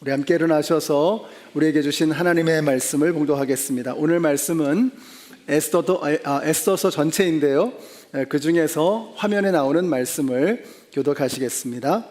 우리 함께 일어나셔서 우리에게 주신 하나님의 말씀을 봉독하겠습니다. 오늘 말씀은 에스더서 전체인데요, 그 중에서 화면에 나오는 말씀을 교독하시겠습니다.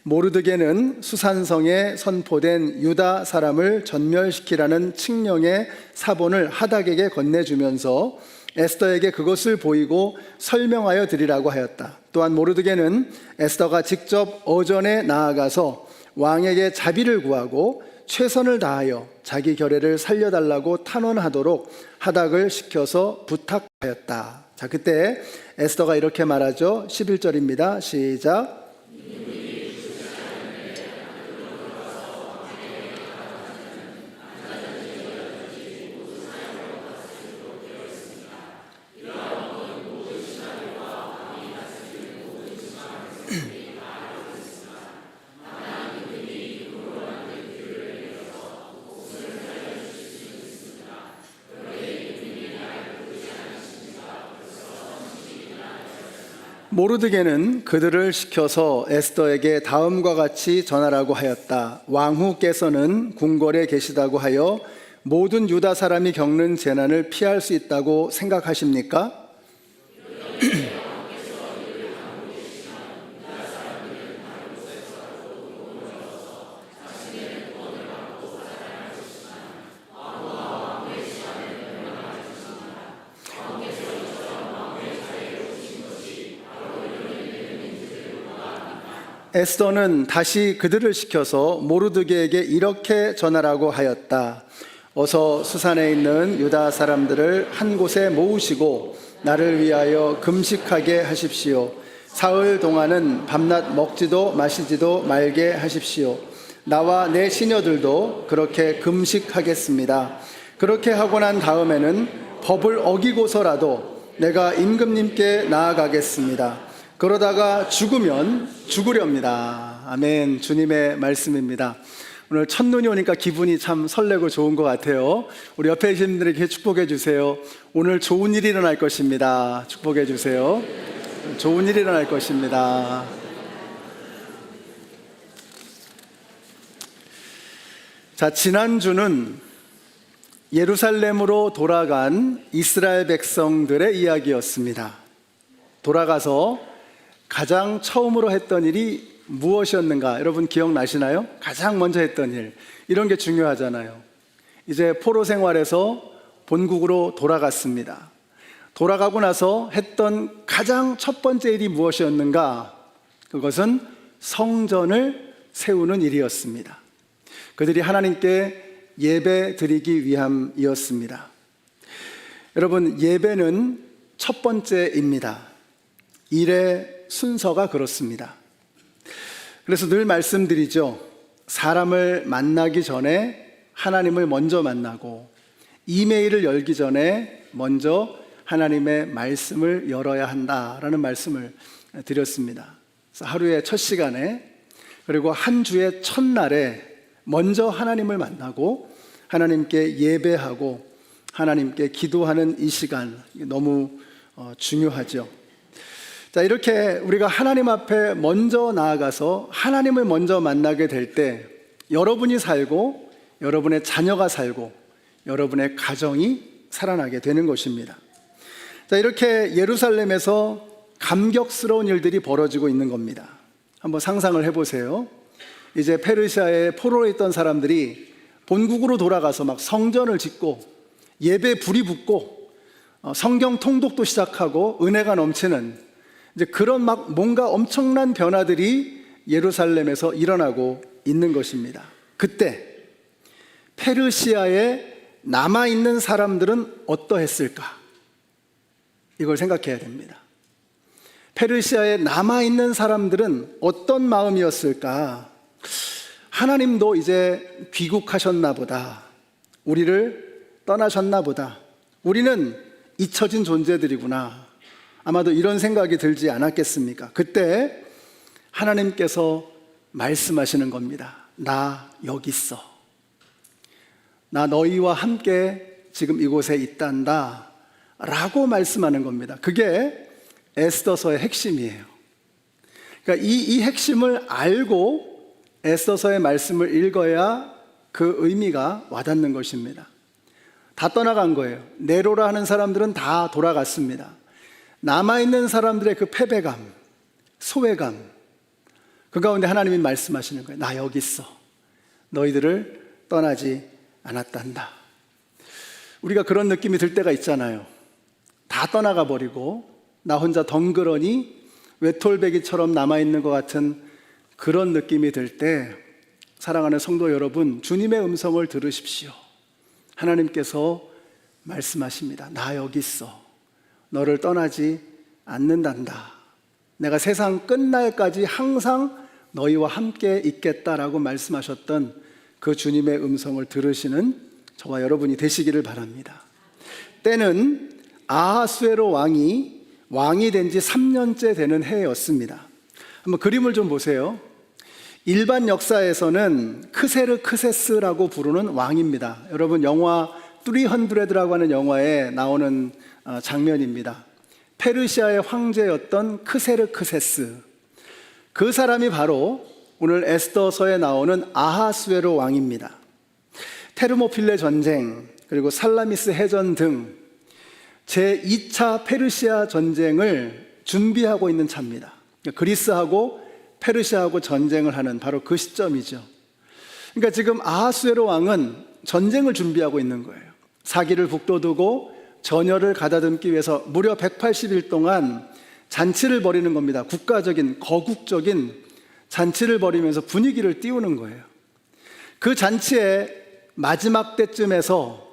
모르드게는 수산성에 선포된 유다 사람을 전멸시키라는 칙령의 사본을 하닥에게 건네주면서 에스더에게 그것을 보이고 설명하여 드리라고 하였다. 또한 모르드게는 에스더가 직접 어전에 나아가서 왕에게 자비를 구하고 최선을 다하여 자기 결례를 살려달라고 탄원하도록 하닥을 시켜서 부탁하였다. 자, 그때 에스더가 이렇게 말하죠. 11절입니다. 시작. 모르드게는 그들을 시켜서 에스더에게 다음과 같이 전하라고 하였다. 왕후께서는 궁궐에 계시다고 하여 모든 유다 사람이 겪는 재난을 피할 수 있다고 생각하십니까? 에스더는 다시 그들을 시켜서 모르드게에게 이렇게 전하라고 하였다. 어서 수산에 있는 유다 사람들을 한 곳에 모으시고 나를 위하여 금식하게 하십시오. 사흘 동안은 밤낮 먹지도 마시지도 말게 하십시오. 나와 내 시녀들도 그렇게 금식하겠습니다. 그렇게 하고 난 다음에는 법을 어기고서라도 내가 임금님께 나아가겠습니다. 그러다가 죽으면 죽으렵니다. 아멘. 주님의 말씀입니다. 오늘 첫눈이 오니까 기분이 참 설레고 좋은 것 같아요. 우리 옆에 계신 분들에게 축복해 주세요. 오늘 좋은 일이 일어날 것입니다. 축복해 주세요. 좋은 일이 일어날 것입니다. 자, 지난주는 예루살렘으로 돌아간 이스라엘 백성들의 이야기였습니다. 돌아가서 가장 처음으로 했던 일이 무엇이었는가? 여러분 기억나시나요? 가장 먼저 했던 일. 이런 게 중요하잖아요. 이제 포로 생활에서 본국으로 돌아갔습니다. 돌아가고 나서 했던 가장 첫 번째 일이 무엇이었는가? 그것은 성전을 세우는 일이었습니다. 그들이 하나님께 예배 드리기 위함이었습니다. 여러분, 예배는 첫 번째입니다. 일의 순서가 그렇습니다. 그래서 늘 말씀드리죠. 사람을 만나기 전에 하나님을 먼저 만나고 이메일을 열기 전에 먼저 하나님의 말씀을 열어야 한다라는 말씀을 드렸습니다. 그래서 하루의 첫 시간에 그리고 한 주의 첫날에 먼저 하나님을 만나고 하나님께 예배하고 하나님께 기도하는 이 시간 너무 중요하죠. 자, 이렇게 우리가 하나님 앞에 먼저 나아가서 하나님을 먼저 만나게 될 때 여러분이 살고 여러분의 자녀가 살고 여러분의 가정이 살아나게 되는 것입니다. 자, 이렇게 예루살렘에서 감격스러운 일들이 벌어지고 있는 겁니다. 한번 상상을 해보세요. 이제 페르시아에 포로로 있던 사람들이 본국으로 돌아가서 막 성전을 짓고 예배 불이 붙고 성경 통독도 시작하고 은혜가 넘치는 이제 그런 막 뭔가 엄청난 변화들이 예루살렘에서 일어나고 있는 것입니다. 그때 페르시아에 남아있는 사람들은 어떠했을까? 이걸 생각해야 됩니다. 페르시아에 남아있는 사람들은 어떤 마음이었을까? 하나님도 이제 귀국하셨나 보다. 우리를 떠나셨나 보다. 우리는 잊혀진 존재들이구나. 아마도 이런 생각이 들지 않았겠습니까? 그때 하나님께서 말씀하시는 겁니다. 나 여기 있어. 나 너희와 함께 지금 이곳에 있단다 라고 말씀하는 겁니다. 그게 에스더서의 핵심이에요. 그러니까 이 핵심을 알고 에스더서의 말씀을 읽어야 그 의미가 와닿는 것입니다. 다 떠나간 거예요. 네로라 하는 사람들은 다 돌아갔습니다. 남아있는 사람들의 그 패배감, 소외감, 그 가운데 하나님이 말씀하시는 거예요. 나 여기 있어. 너희들을 떠나지 않았단다. 우리가 그런 느낌이 들 때가 있잖아요. 다 떠나가 버리고 나 혼자 덩그러니 외톨배기처럼 남아있는 것 같은 그런 느낌이 들 때, 사랑하는 성도 여러분, 주님의 음성을 들으십시오. 하나님께서 말씀하십니다. 나 여기 있어. 너를 떠나지 않는단다. 내가 세상 끝날까지 항상 너희와 함께 있겠다라고 말씀하셨던 그 주님의 음성을 들으시는 저와 여러분이 되시기를 바랍니다. 때는 아하수에로 왕이 된 지 3년째 되는 해였습니다. 한번 그림을 좀 보세요. 일반 역사에서는 크세르크세스라고 부르는 왕입니다. 여러분, 영화 300라고 하는 영화에 나오는 장면입니다. 페르시아의 황제였던 크세르크세스, 그 사람이 바로 오늘 에스더서에 나오는 아하수에로 왕입니다. 테르모필레 전쟁, 그리고 살라미스 해전 등 제2차 페르시아 전쟁을 준비하고 있는 차입니다. 그리스하고 페르시아하고 전쟁을 하는 바로 그 시점이죠. 그러니까 지금 아하수에로 왕은 전쟁을 준비하고 있는 거예요. 사기를 북돋우고 전열을 가다듬기 위해서 무려 180일 동안 잔치를 벌이는 겁니다. 국가적인, 거국적인 잔치를 벌이면서 분위기를 띄우는 거예요. 그 잔치의 마지막 때쯤에서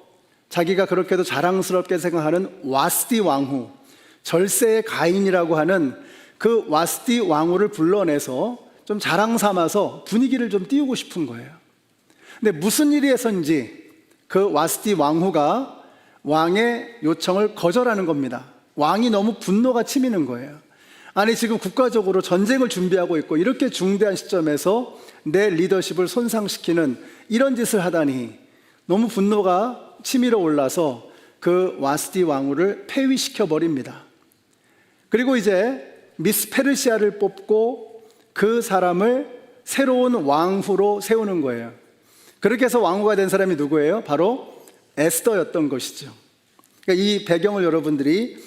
자기가 그렇게도 자랑스럽게 생각하는 와스디 왕후, 절세의 가인이라고 하는 그 와스디 왕후를 불러내서 좀 자랑 삼아서 분위기를 좀 띄우고 싶은 거예요. 근데 무슨 일이 해서인지 그 와스디 왕후가 왕의 요청을 거절하는 겁니다. 왕이 너무 분노가 치미는 거예요. 아니, 지금 국가적으로 전쟁을 준비하고 있고 이렇게 중대한 시점에서 내 리더십을 손상시키는 이런 짓을 하다니, 너무 분노가 치밀어 올라서 그 와스디 왕후를 폐위시켜 버립니다. 그리고 이제 미스 페르시아를 뽑고 그 사람을 새로운 왕후로 세우는 거예요. 그렇게 해서 왕후가 된 사람이 누구예요? 바로 에스더였던 것이죠. 그러니까 이 배경을 여러분들이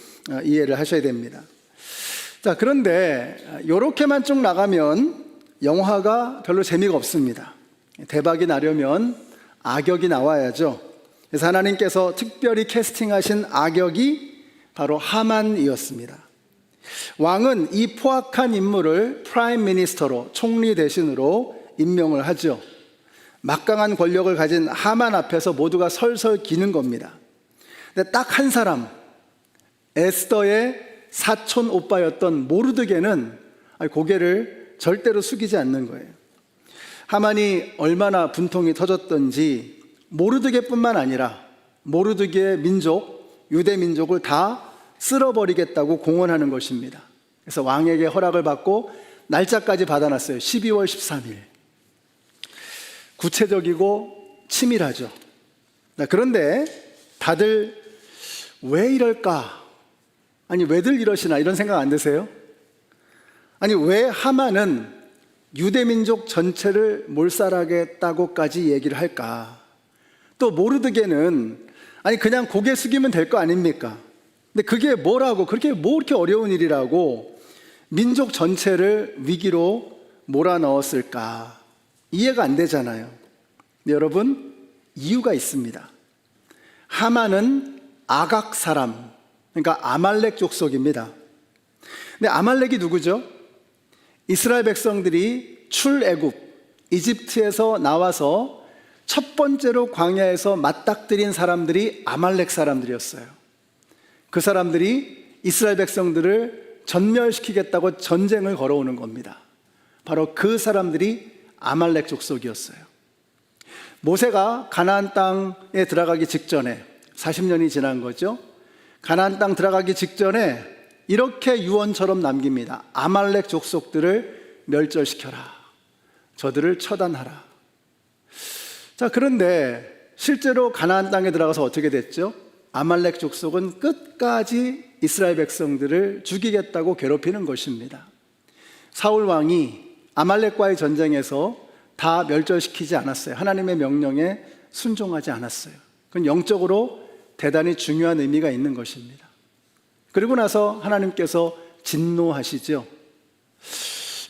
이해를 하셔야 됩니다. 자, 그런데 이렇게만 쭉 나가면 영화가 별로 재미가 없습니다. 대박이 나려면 악역이 나와야죠. 그래서 하나님께서 특별히 캐스팅하신 악역이 바로 하만이었습니다. 왕은 이 포악한 인물을 프라임 미니스터로, 총리 대신으로 임명을 하죠. 막강한 권력을 가진 하만 앞에서 모두가 설설 기는 겁니다. 근데 딱 한 사람, 에스더의 사촌 오빠였던 모르드게는 고개를 절대로 숙이지 않는 거예요. 하만이 얼마나 분통이 터졌던지 모르드게뿐만 아니라 모르드게의 민족, 유대 민족을 다 쓸어버리겠다고 공언하는 것입니다. 그래서 왕에게 허락을 받고 날짜까지 받아놨어요. 12월 13일. 구체적이고 치밀하죠. 그런데 다들 왜 이럴까? 아니, 왜들 이러시나, 이런 생각 안 드세요? 아니, 왜 하만은 유대민족 전체를 몰살하겠다고까지 얘기를 할까? 또 모르드게는 아니, 그냥 고개 숙이면 될 거 아닙니까? 근데 그게 뭐라고, 그렇게 뭐 그렇게 어려운 일이라고 민족 전체를 위기로 몰아넣었을까? 이해가 안 되잖아요. 근데 여러분, 이유가 있습니다. 하만은 아각 사람, 그러니까 아말렉 족속입니다. 근데 아말렉이 누구죠? 이스라엘 백성들이 출애굽, 이집트에서 나와서 첫 번째로 광야에서 맞닥뜨린 사람들이 아말렉 사람들이었어요. 그 사람들이 이스라엘 백성들을 전멸시키겠다고 전쟁을 걸어오는 겁니다. 바로 그 사람들이 아말렉 족속이었어요. 모세가 가나안 땅에 들어가기 직전에, 40년이 지난 거죠. 가나안 땅 들어가기 직전에 이렇게 유언처럼 남깁니다. 아말렉 족속들을 멸절시켜라. 저들을 처단하라. 자, 그런데 실제로 가나안 땅에 들어가서 어떻게 됐죠? 아말렉 족속은 끝까지 이스라엘 백성들을 죽이겠다고 괴롭히는 것입니다. 사울 왕이 아말렉과의 전쟁에서 다 멸절시키지 않았어요. 하나님의 명령에 순종하지 않았어요. 그건 영적으로 대단히 중요한 의미가 있는 것입니다. 그리고 나서 하나님께서 진노하시죠.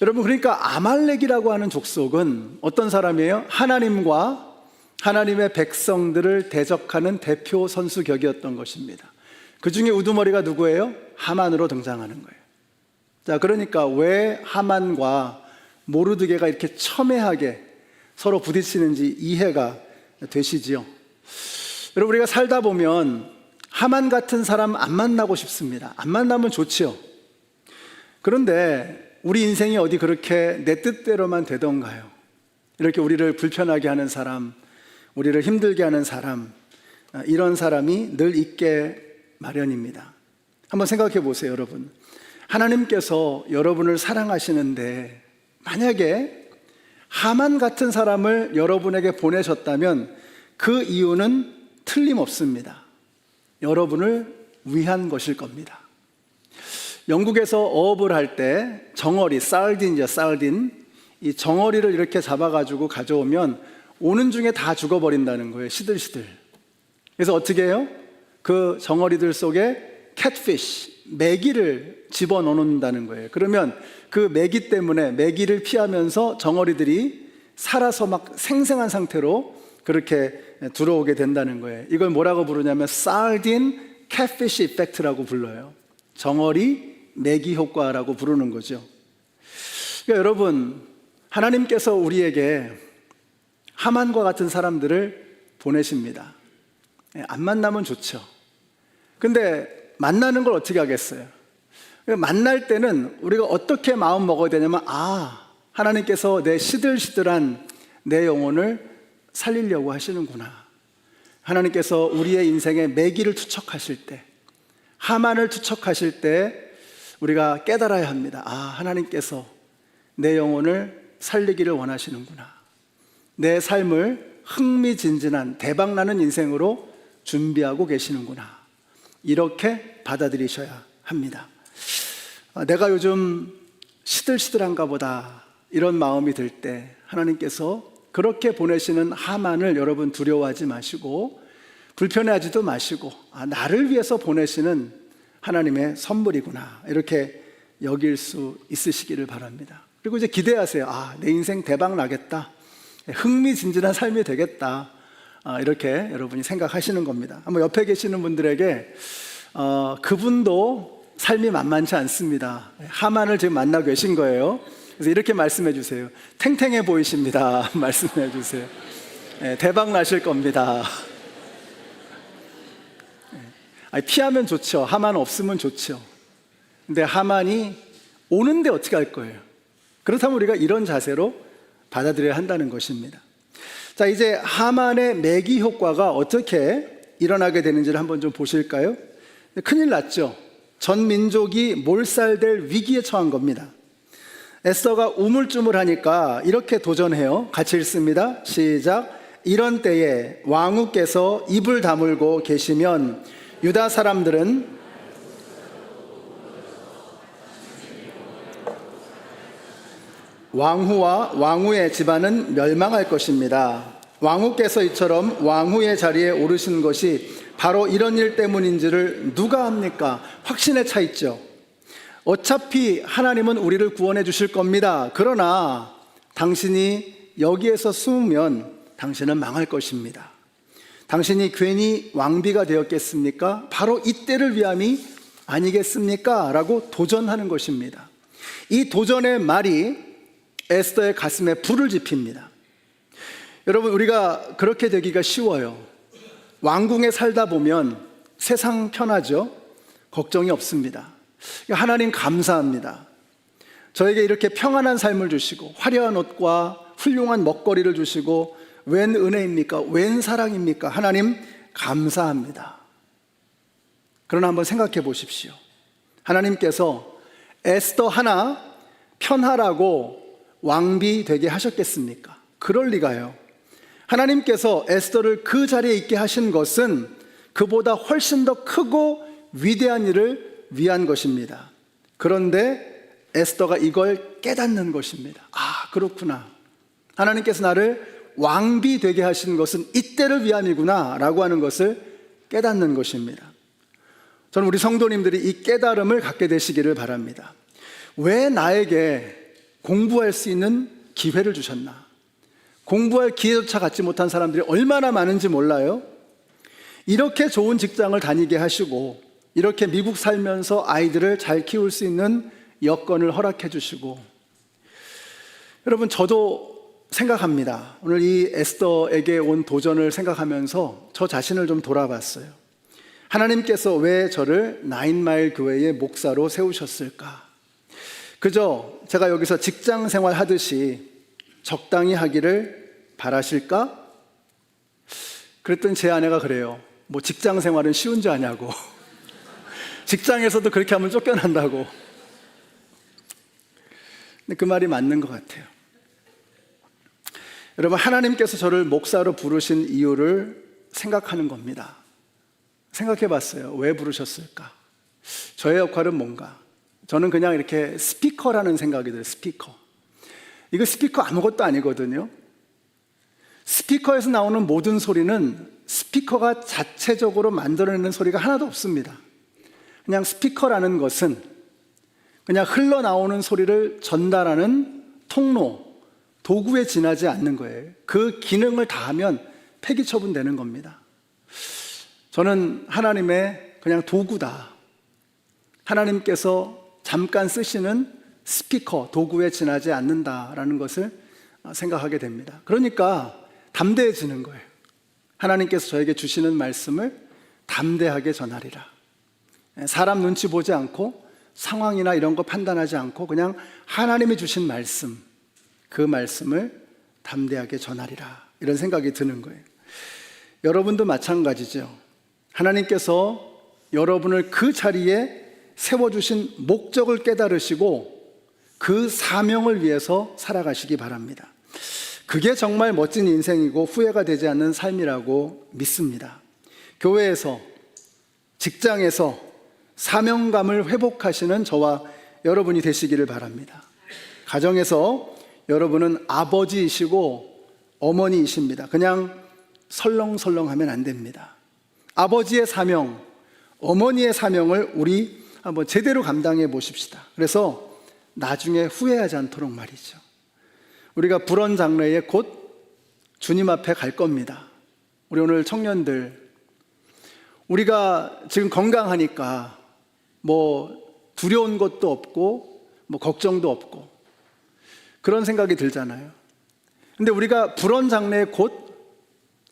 여러분, 그러니까 아말렉이라고 하는 족속은 어떤 사람이에요? 하나님과 하나님의 백성들을 대적하는 대표 선수격이었던 것입니다. 그 중에 우두머리가 누구예요? 하만으로 등장하는 거예요. 자, 그러니까 왜 하만과 모르드게가 이렇게 첨예하게 서로 부딪히는지 이해가 되시지요? 여러분, 우리가 살다 보면 하만 같은 사람 안 만나고 싶습니다. 안 만나면 좋지요. 그런데 우리 인생이 어디 그렇게 내 뜻대로만 되던가요? 이렇게 우리를 불편하게 하는 사람, 우리를 힘들게 하는 사람, 이런 사람이 늘 있게 마련입니다. 한번 생각해 보세요, 여러분. 하나님께서 여러분을 사랑하시는데 만약에 하만 같은 사람을 여러분에게 보내셨다면 그 이유는 틀림없습니다. 여러분을 위한 것일 겁니다. 영국에서 어업을 할 때 정어리, 사르딘이죠, 사르딘. 이 정어리를 이렇게 잡아가지고 가져오면 오는 중에 다 죽어버린다는 거예요. 시들시들. 그래서 어떻게 해요? 그 정어리들 속에 catfish, 메기를 집어넣는다는 거예요. 그러면 그 메기 때문에 메기를 피하면서 정어리들이 살아서 막 생생한 상태로 그렇게 들어오게 된다는 거예요. 이걸 뭐라고 부르냐면 sardine catfish effect라고 불러요. 정어리 메기 효과라고 부르는 거죠. 그러니까 여러분, 하나님께서 우리에게 하만과 같은 사람들을 보내십니다. 안 만나면 좋죠. 근데 만나는 걸 어떻게 하겠어요? 만날 때는 우리가 어떻게 마음 먹어야 되냐면, 하나님께서 내 시들시들한 내 영혼을 살리려고 하시는구나. 하나님께서 우리의 인생에 매기를 투척하실 때, 하만을 투척하실 때 우리가 깨달아야 합니다. 하나님께서 내 영혼을 살리기를 원하시는구나. 내 삶을 흥미진진한 대박나는 인생으로 준비하고 계시는구나. 이렇게 받아들이셔야 합니다. 내가 요즘 시들시들한가 보다 이런 마음이 들 때 하나님께서 그렇게 보내시는 하만을 여러분 두려워하지 마시고 불편해하지도 마시고 나를 위해서 보내시는 하나님의 선물이구나, 이렇게 여길 수 있으시기를 바랍니다. 그리고 이제 기대하세요. 내 인생 대박 나겠다, 흥미진진한 삶이 되겠다, 이렇게 여러분이 생각하시는 겁니다. 한번 옆에 계시는 분들에게 그분도 삶이 만만치 않습니다. 하만을 지금 만나고 계신 거예요. 그래서 이렇게 말씀해 주세요. 탱탱해 보이십니다. 말씀해 주세요. 대박 나실 겁니다. 피하면 좋죠. 하만 없으면 좋죠. 근데 하만이 오는데 어떻게 할 거예요? 그렇다면 우리가 이런 자세로 받아들여야 한다는 것입니다. 자, 이제 하만의 매기 효과가 어떻게 일어나게 되는지를 한번 좀 보실까요? 큰일 났죠. 전 민족이 몰살될 위기에 처한 겁니다. 에스더가 우물쭈물하니까 이렇게 도전해요. 같이 읽습니다. 시작. 이런 때에 왕후께서 입을 다물고 계시면 유다 사람들은 왕후와 왕후의 집안은 멸망할 것입니다. 왕후께서 이처럼 왕후의 자리에 오르신 것이 바로 이런 일 때문인지를 누가 합니까? 확신에 차 있죠. 어차피 하나님은 우리를 구원해 주실 겁니다. 그러나 당신이 여기에서 숨으면 당신은 망할 것입니다. 당신이 괜히 왕비가 되었겠습니까? 바로 이때를 위함이 아니겠습니까? 라고 도전하는 것입니다. 이 도전의 말이 에스더의 가슴에 불을 지핍니다. 여러분, 우리가 그렇게 되기가 쉬워요. 왕궁에 살다 보면 세상 편하죠? 걱정이 없습니다. 하나님 감사합니다. 저에게 이렇게 평안한 삶을 주시고 화려한 옷과 훌륭한 먹거리를 주시고 웬 은혜입니까? 웬 사랑입니까? 하나님 감사합니다. 그러나 한번 생각해 보십시오. 하나님께서 에스더 하나 편하라고 왕비 되게 하셨겠습니까? 그럴 리가요. 하나님께서 에스더를 그 자리에 있게 하신 것은 그보다 훨씬 더 크고 위대한 일을 위한 것입니다. 그런데 에스더가 이걸 깨닫는 것입니다. 그렇구나. 하나님께서 나를 왕비되게 하신 것은 이때를 위함이구나 라고 하는 것을 깨닫는 것입니다. 저는 우리 성도님들이 이 깨달음을 갖게 되시기를 바랍니다. 왜 나에게 공부할 수 있는 기회를 주셨나? 공부할 기회조차 갖지 못한 사람들이 얼마나 많은지 몰라요? 이렇게 좋은 직장을 다니게 하시고, 이렇게 미국 살면서 아이들을 잘 키울 수 있는 여건을 허락해 주시고, 여러분, 저도 생각합니다. 오늘 이 에스더에게 온 도전을 생각하면서 저 자신을 좀 돌아봤어요. 하나님께서 왜 저를 나인마일 교회의 목사로 세우셨을까? 그저 제가 여기서 직장 생활 하듯이 적당히 하기를 바라실까? 그랬더니 제 아내가 그래요. 뭐 직장 생활은 쉬운 줄 아냐고. 직장에서도 그렇게 하면 쫓겨난다고. 근데 그 말이 맞는 것 같아요. 여러분, 하나님께서 저를 목사로 부르신 이유를 생각하는 겁니다. 생각해 봤어요. 왜 부르셨을까? 저의 역할은 뭔가? 저는 그냥 이렇게 스피커라는 생각이 들어요. 스피커. 이거 스피커 아무것도 아니거든요. 스피커에서 나오는 모든 소리는 스피커가 자체적으로 만들어내는 소리가 하나도 없습니다. 그냥 스피커라는 것은 그냥 흘러나오는 소리를 전달하는 통로, 도구에 지나지 않는 거예요. 그 기능을 다하면 폐기 처분되는 겁니다. 저는 하나님의 그냥 도구다. 하나님께서 잠깐 쓰시는 스피커, 도구에 지나지 않는다라는 것을 생각하게 됩니다. 그러니까 담대해지는 거예요. 하나님께서 저에게 주시는 말씀을 담대하게 전하리라. 사람 눈치 보지 않고 상황이나 이런 거 판단하지 않고 그냥 하나님이 주신 말씀, 그 말씀을 담대하게 전하리라. 이런 생각이 드는 거예요. 여러분도 마찬가지죠. 하나님께서 여러분을 그 자리에 세워주신 목적을 깨달으시고 그 사명을 위해서 살아가시기 바랍니다. 그게 정말 멋진 인생이고 후회가 되지 않는 삶이라고 믿습니다. 교회에서, 직장에서 사명감을 회복하시는 저와 여러분이 되시기를 바랍니다. 가정에서 여러분은 아버지이시고 어머니이십니다. 그냥 설렁설렁하면 안 됩니다. 아버지의 사명, 어머니의 사명을 우리 한번 제대로 감당해 보십시다. 그래서 나중에 후회하지 않도록 말이죠. 우리가 불원 장래에 곧 주님 앞에 갈 겁니다. 우리 오늘 청년들, 우리가 지금 건강하니까 뭐 두려운 것도 없고 뭐 걱정도 없고 그런 생각이 들잖아요. 근데 우리가 불원 장래에 곧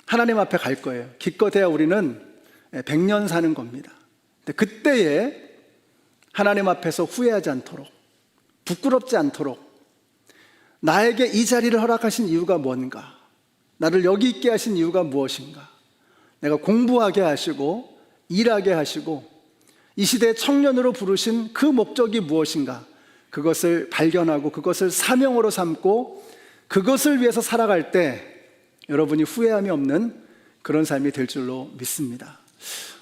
하나님 앞에 갈 거예요. 기껏해야 우리는 100년 사는 겁니다. 근데 그때에 하나님 앞에서 후회하지 않도록, 부끄럽지 않도록, 나에게 이 자리를 허락하신 이유가 뭔가, 나를 여기 있게 하신 이유가 무엇인가, 내가 공부하게 하시고 일하게 하시고 이 시대의 청년으로 부르신 그 목적이 무엇인가, 그것을 발견하고 그것을 사명으로 삼고 그것을 위해서 살아갈 때 여러분이 후회함이 없는 그런 삶이 될 줄로 믿습니다.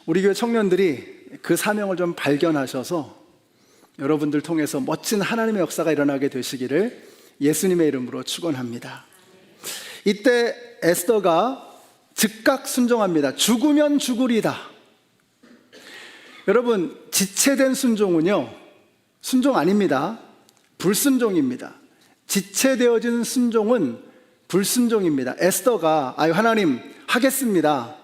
우리 교회 청년들이 그 사명을 좀 발견하셔서 여러분들 통해서 멋진 하나님의 역사가 일어나게 되시기를 예수님의 이름으로 축원합니다. 이때 에스더가 즉각 순종합니다. 죽으면 죽으리다. 여러분, 지체된 순종은요, 순종 아닙니다. 불순종입니다. 지체되어진 순종은 불순종입니다. 에스더가 하나님 하겠습니다.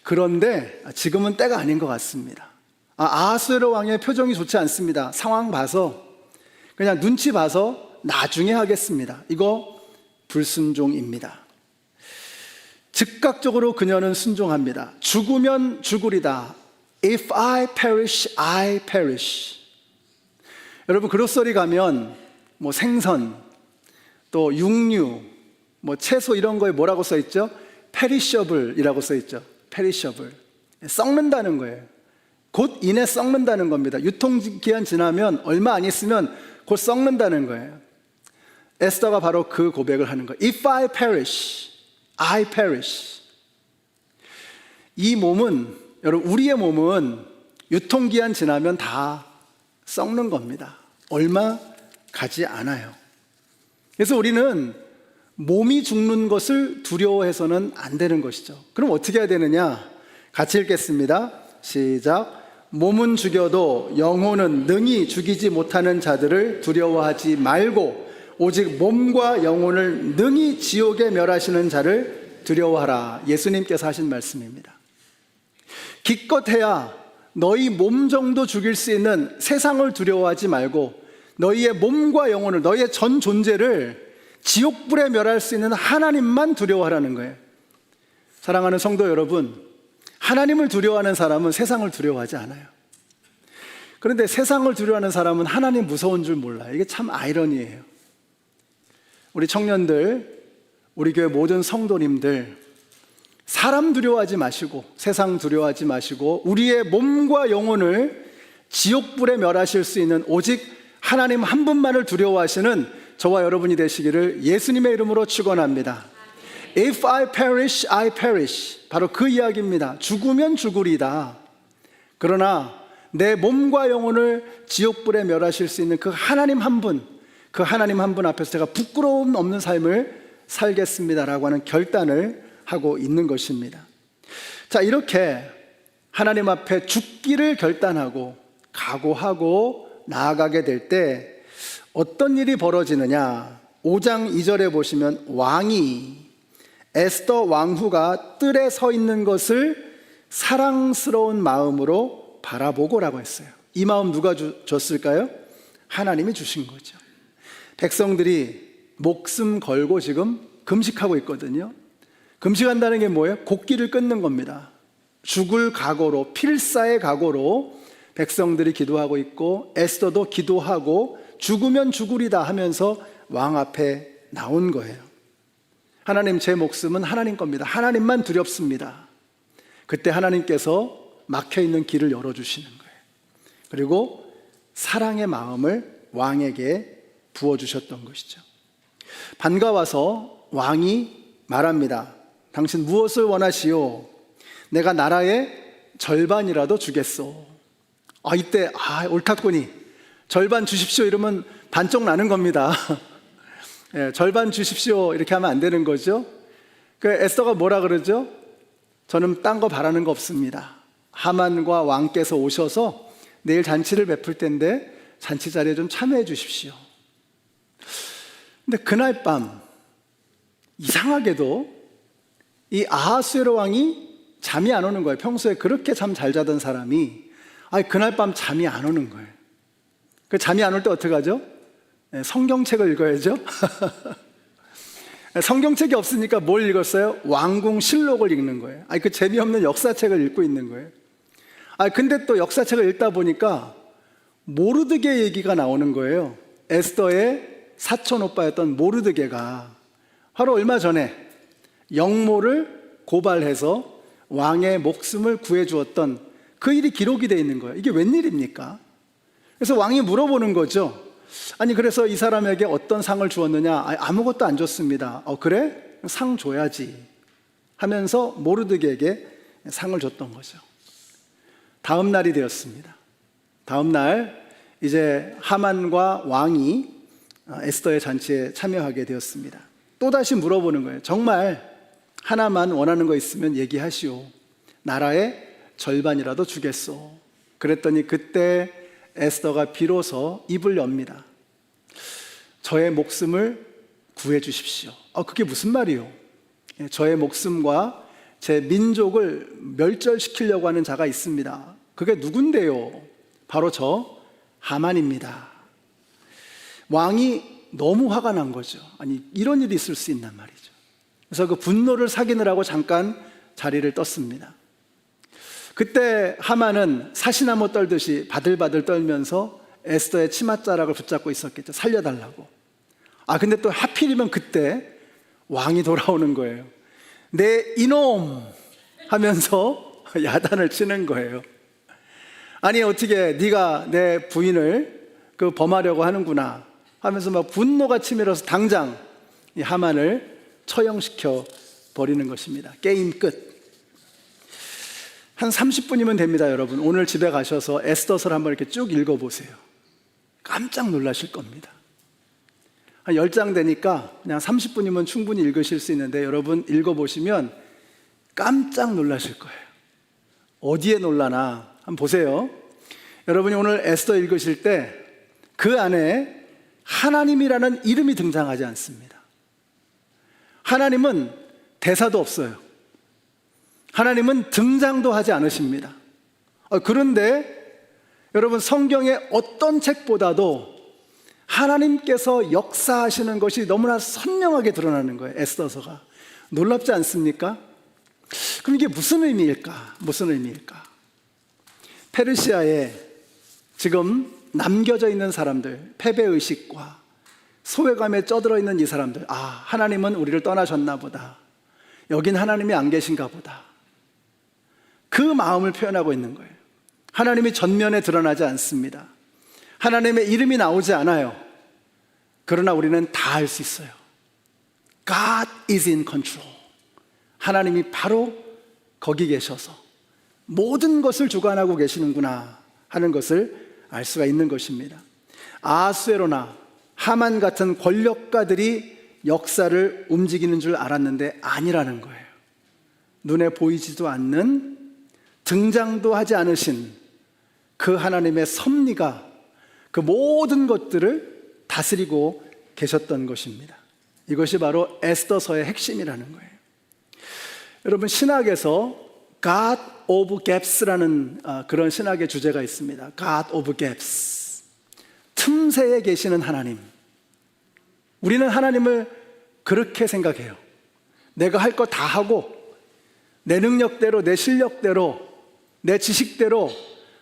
그런데 지금은 때가 아닌 것 같습니다. 아하수에로 왕의 표정이 좋지 않습니다. 상황 봐서 그냥 눈치 봐서 나중에 하겠습니다. 이거 불순종입니다. 즉각적으로 그녀는 순종합니다. 죽으면 죽으리다. If I perish, I perish. 여러분, 그로서리 가면 뭐 생선, 또 육류, 뭐 채소 이런 거에 뭐라고 써 있죠? perishable이라고 써 있죠. perishable. 썩는다는 거예요. 곧 이내 썩는다는 겁니다. 유통기한 지나면 얼마 안 있으면 곧 썩는다는 거예요. 에스더가 바로 그 고백을 하는 거예요. If I perish, I perish. 이 몸은, 여러분, 우리의 몸은 유통기한 지나면 다 썩는 겁니다. 얼마 가지 않아요. 그래서 우리는 몸이 죽는 것을 두려워해서는 안 되는 것이죠. 그럼 어떻게 해야 되느냐? 같이 읽겠습니다. 시작. 몸은 죽여도 영혼은 능히 죽이지 못하는 자들을 두려워하지 말고 오직 몸과 영혼을 능히 지옥에 멸하시는 자를 두려워하라. 예수님께서 하신 말씀입니다. 기껏해야 너희 몸 정도 죽일 수 있는 세상을 두려워하지 말고 너희의 몸과 영혼을, 너희의 전 존재를 지옥불에 멸할 수 있는 하나님만 두려워하라는 거예요. 사랑하는 성도 여러분, 하나님을 두려워하는 사람은 세상을 두려워하지 않아요. 그런데 세상을 두려워하는 사람은 하나님 무서운 줄 몰라요. 이게 참 아이러니예요. 우리 청년들, 우리 교회 모든 성도님들, 사람 두려워하지 마시고 세상 두려워하지 마시고 우리의 몸과 영혼을 지옥불에 멸하실 수 있는 오직 하나님 한 분만을 두려워하시는 저와 여러분이 되시기를 예수님의 이름으로 축원합니다. If I perish, I perish. 바로 그 이야기입니다. 죽으면 죽으리다. 그러나 내 몸과 영혼을 지옥불에 멸하실 수 있는 그 하나님 한 분, 그 하나님 한 분 앞에서 제가 부끄러움 없는 삶을 살겠습니다라고 하는 결단을 하고 있는 것입니다. 자, 이렇게 하나님 앞에 죽기를 결단하고 각오하고 나아가게 될 때 어떤 일이 벌어지느냐? 5장 2절에 보시면 왕이 에스더 왕후가 뜰에 서 있는 것을 사랑스러운 마음으로 바라보고라고 했어요. 이 마음 누가 줬을까요? 하나님이 주신 거죠. 백성들이 목숨 걸고 지금 금식하고 있거든요. 금식한다는 게 뭐예요? 곡기를 끊는 겁니다. 죽을 각오로, 필사의 각오로 백성들이 기도하고 있고 에스더도 기도하고 죽으면 죽으리다 하면서 왕 앞에 나온 거예요. 하나님, 제 목숨은 하나님 겁니다. 하나님만 두렵습니다. 그때 하나님께서 막혀있는 길을 열어주시는 거예요. 그리고 사랑의 마음을 왕에게 부어주셨던 것이죠. 반가워서 왕이 말합니다. 당신 무엇을 원하시오? 내가 나라의 절반이라도 주겠소. 이때 옳다꾸니 절반 주십시오 이러면 반쪽 나는 겁니다. 예, 절반 주십시오 이렇게 하면 안 되는 거죠. 그 에스더가 뭐라 그러죠? 저는 딴 거 바라는 거 없습니다. 하만과 왕께서 오셔서 내일 잔치를 베풀 텐데 잔치 자리에 좀 참여해 주십시오. 근데 그날 밤 이상하게도 이 아하수에로 왕이 잠이 안 오는 거예요. 평소에 그렇게 잠 잘 자던 사람이 그날 밤 잠이 안 오는 거예요. 그 잠이 안 올 때 어떻게 하죠? 성경책을 읽어야죠. 성경책이 없으니까 뭘 읽었어요? 왕궁실록을 읽는 거예요. 그 재미없는 역사책을 읽고 있는 거예요. 근데 또 역사책을 읽다 보니까 모르드게 얘기가 나오는 거예요. 에스더의 사촌 오빠였던 모르드게가 바로 얼마 전에 영모를 고발해서 왕의 목숨을 구해주었던 그 일이 기록이 되어 있는 거예요. 이게 웬일입니까? 그래서 왕이 물어보는 거죠. 그래서 이 사람에게 어떤 상을 주었느냐? 아무것도 안 줬습니다. 그래? 상 줘야지 하면서 모르드게에게 상을 줬던 거죠. 다음 날이 되었습니다. 다음 날 이제 하만과 왕이 에스더의 잔치에 참여하게 되었습니다. 또다시 물어보는 거예요. 정말 하나만 원하는 거 있으면 얘기하시오. 나라의 절반이라도 주겠소. 그랬더니 그때 에스더가 비로소 입을 엽니다. 저의 목숨을 구해 주십시오. 그게 무슨 말이요? 저의 목숨과 제 민족을 멸절시키려고 하는 자가 있습니다. 그게 누군데요? 바로 저 하만입니다. 왕이 너무 화가 난 거죠. 이런 일이 있을 수 있단 말이죠. 그래서 그 분노를 사기느라고 잠깐 자리를 떴습니다. 그때 하만은 사시나무 떨듯이 바들바들 떨면서 에스더의 치맛자락을 붙잡고 있었겠죠. 살려달라고. 근데 또 하필이면 그때 왕이 돌아오는 거예요. 내 이놈 하면서 야단을 치는 거예요. 어떻게 네가 내 부인을 범하려고 하는구나 하면서 막 분노가 치밀어서 당장 이 하만을 처형시켜 버리는 것입니다. 게임 끝. 한 30분이면 됩니다, 여러분. 오늘 집에 가셔서 에스더서를 한번 이렇게 쭉 읽어보세요. 깜짝 놀라실 겁니다. 한 10장 되니까 그냥 30분이면 충분히 읽으실 수 있는데 여러분 읽어보시면 깜짝 놀라실 거예요. 어디에 놀라나 한번 보세요. 여러분이 오늘 에스더 읽으실 때 그 안에 하나님이라는 이름이 등장하지 않습니다. 하나님은 대사도 없어요. 하나님은 등장도 하지 않으십니다. 그런데 여러분 성경의 어떤 책보다도 하나님께서 역사하시는 것이 너무나 선명하게 드러나는 거예요. 에스더서가. 놀랍지 않습니까? 그럼 이게 무슨 의미일까? 무슨 의미일까? 페르시아에 지금 남겨져 있는 사람들, 패배의식과 소외감에 쩌들어 있는 이 사람들, 하나님은 우리를 떠나셨나 보다. 여긴 하나님이 안 계신가 보다. 그 마음을 표현하고 있는 거예요. 하나님이 전면에 드러나지 않습니다. 하나님의 이름이 나오지 않아요. 그러나 우리는 다 알 수 있어요. God is in control. 하나님이 바로 거기 계셔서 모든 것을 주관하고 계시는구나 하는 것을 알 수가 있는 것입니다. 아하수에로나 하만 같은 권력가들이 역사를 움직이는 줄 알았는데 아니라는 거예요. 눈에 보이지도 않는, 등장도 하지 않으신 그 하나님의 섭리가 그 모든 것들을 다스리고 계셨던 것입니다. 이것이 바로 에스더서의 핵심이라는 거예요. 여러분 신학에서 God of Gaps라는 그런 신학의 주제가 있습니다. God of Gaps. 틈새에 계시는 하나님. 우리는 하나님을 그렇게 생각해요. 내가 할 거 다 하고 내 능력대로, 내 실력대로, 내 지식대로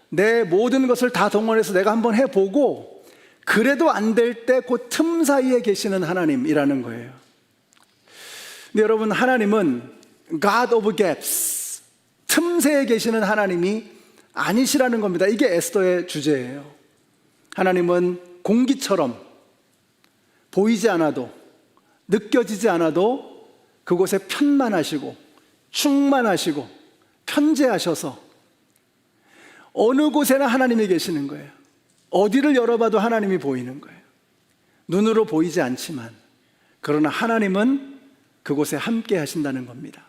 내 모든 것을 다 동원해서 내가 한번 해보고 그래도 안 될 때 그 틈 사이에 계시는 하나님이라는 거예요. 근데 여러분 하나님은 God of Gaps, 틈새에 계시는 하나님이 아니시라는 겁니다. 이게 에스더의 주제예요. 하나님은 공기처럼 보이지 않아도, 느껴지지 않아도 그곳에 편만하시고 충만하시고 편재하셔서 어느 곳에나 하나님이 계시는 거예요. 어디를 열어봐도 하나님이 보이는 거예요. 눈으로 보이지 않지만 그러나 하나님은 그곳에 함께 하신다는 겁니다.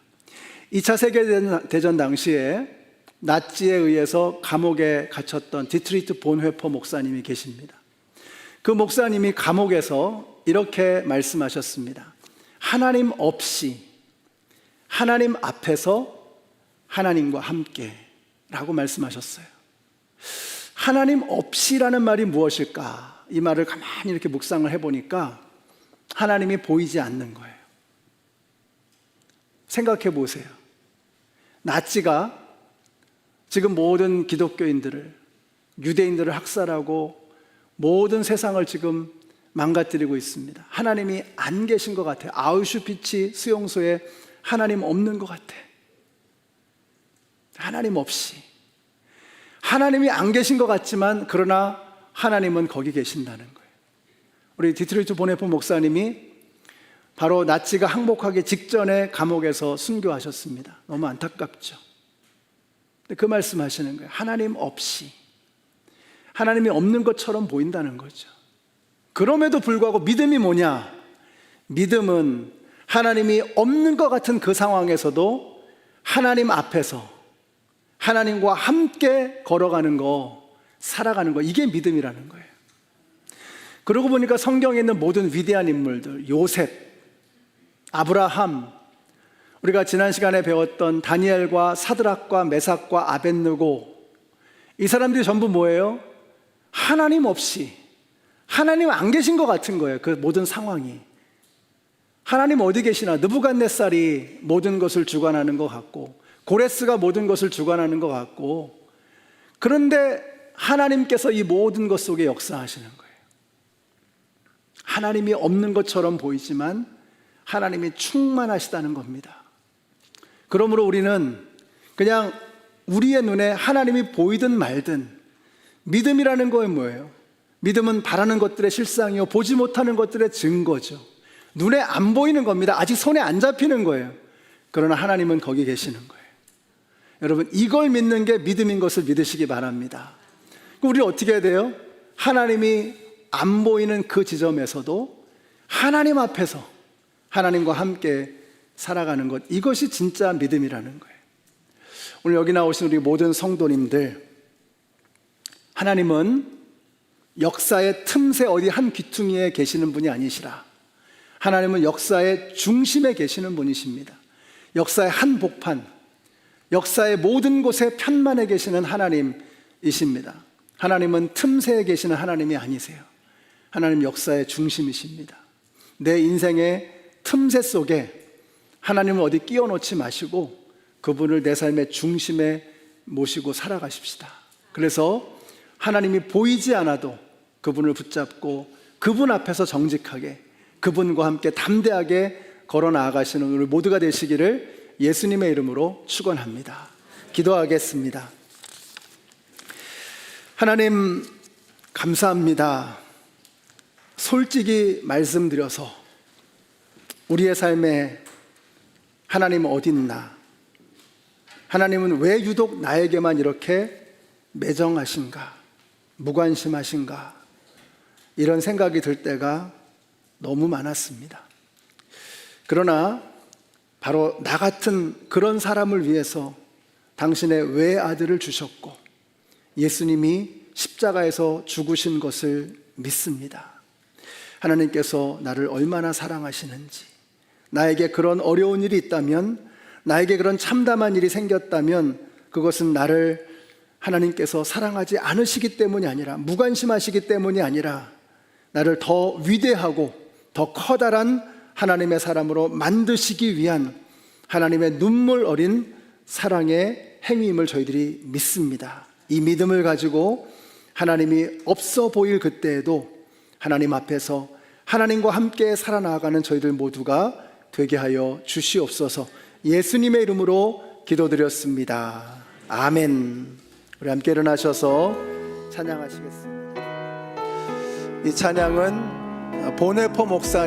2차 세계대전 당시에 나치에 의해서 감옥에 갇혔던 디트리트 본회퍼 목사님이 계십니다. 그 목사님이 감옥에서 이렇게 말씀하셨습니다. 하나님 없이 하나님 앞에서 하나님과 함께 라고 말씀하셨어요. 하나님 없이라는 말이 무엇일까? 이 말을 가만히 이렇게 묵상을 해보니까 하나님이 보이지 않는 거예요. 생각해 보세요. 나치가 지금 모든 기독교인들을, 유대인들을 학살하고 모든 세상을 지금 망가뜨리고 있습니다. 하나님이 안 계신 것 같아요. 아우슈비츠 수용소에 하나님 없는 것 같아. 하나님 없이. 하나님이 안 계신 것 같지만 그러나 하나님은 거기 계신다는 거예요. 우리 디트리트 본회퍼 목사님이 바로 나치가 항복하기 직전에 감옥에서 순교하셨습니다. 너무 안타깝죠. 근데 그 말씀하시는 거예요. 하나님 없이. 하나님이 없는 것처럼 보인다는 거죠. 그럼에도 불구하고 믿음이 뭐냐? 믿음은 하나님이 없는 것 같은 그 상황에서도 하나님 앞에서 하나님과 함께 걸어가는 거, 살아가는 거, 이게 믿음이라는 거예요. 그러고 보니까 성경에 있는 모든 위대한 인물들, 요셉, 아브라함, 우리가 지난 시간에 배웠던 다니엘과 사드락과 메삭과 아벳느고, 이 사람들이 전부 뭐예요? 하나님 없이, 하나님 안 계신 것 같은 거예요. 그 모든 상황이. 하나님 어디 계시나? 느부갓네살이 모든 것을 주관하는 것 같고, 고레스가 모든 것을 주관하는 것 같고, 그런데 하나님께서 이 모든 것 속에 역사하시는 거예요. 하나님이 없는 것처럼 보이지만 하나님이 충만하시다는 겁니다. 그러므로 우리는 그냥 우리의 눈에 하나님이 보이든 말든, 믿음이라는 거는 뭐예요? 믿음은 바라는 것들의 실상이요 보지 못하는 것들의 증거죠. 눈에 안 보이는 겁니다. 아직 손에 안 잡히는 거예요. 그러나 하나님은 거기 계시는 거예요. 여러분, 이걸 믿는 게 믿음인 것을 믿으시기 바랍니다. 우리 어떻게 해야 돼요? 하나님이 안 보이는 그 지점에서도 하나님 앞에서 하나님과 함께 살아가는 것, 이것이 진짜 믿음이라는 거예요. 오늘 여기 나오신 우리 모든 성도님들, 하나님은 역사의 틈새 어디 한 귀퉁이에 계시는 분이 아니시라. 하나님은 역사의 중심에 계시는 분이십니다. 역사의 한복판, 역사의 모든 곳에 편만에 계시는 하나님이십니다. 하나님은 틈새에 계시는 하나님이 아니세요. 하나님 역사의 중심이십니다. 내 인생의 틈새 속에 하나님을 어디 끼워 놓지 마시고 그분을 내 삶의 중심에 모시고 살아가십시다. 그래서 하나님이 보이지 않아도 그분을 붙잡고 그분 앞에서 정직하게, 그분과 함께 담대하게 걸어 나아가시는 우리 모두가 되시기를 예수님의 이름으로 축원합니다. 기도하겠습니다. 하나님 감사합니다. 솔직히 말씀드려서 우리의 삶에 하나님은 어디 있나? 하나님은 왜 유독 나에게만 이렇게 매정하신가? 무관심하신가? 이런 생각이 들 때가 너무 많았습니다. 그러나 바로 나 같은 그런 사람을 위해서 당신의 외아들을 주셨고 예수님이 십자가에서 죽으신 것을 믿습니다. 하나님께서 나를 얼마나 사랑하시는지, 나에게 그런 어려운 일이 있다면, 나에게 그런 참담한 일이 생겼다면 그것은 나를 하나님께서 사랑하지 않으시기 때문이 아니라, 무관심하시기 때문이 아니라 나를 더 위대하고 더 커다란 하나님의 사람으로 만드시기 위한 하나님의 눈물 어린 사랑의 행위임을 저희들이 믿습니다. 이 믿음을 가지고 하나님이 없어 보일 그때에도 하나님 앞에서 하나님과 함께 살아나가는 저희들 모두가 되게 하여 주시옵소서. 예수님의 이름으로 기도드렸습니다. 아멘. 우리 함께 일어나셔서 찬양하시겠습니다. 이 찬양은 보네포 목사님